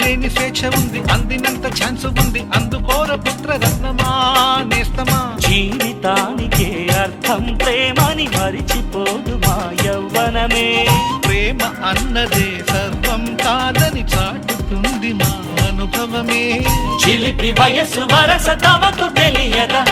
లేని స్వేచ్ఛ ఉంది, అందినంత ఛాన్స్ ఉంది, అందుకోర పుత్ర రత్నమా నేస్తమా. జీవితానికే అర్థం ప్రేమని మరిచిపోదు మా యవ్వనమే. ప్రేమ అన్నదే సర్వం కాదని చాటుతుంది మా అనుభవమే. చిలిపి వయసు వరస తమకు తెలియదా.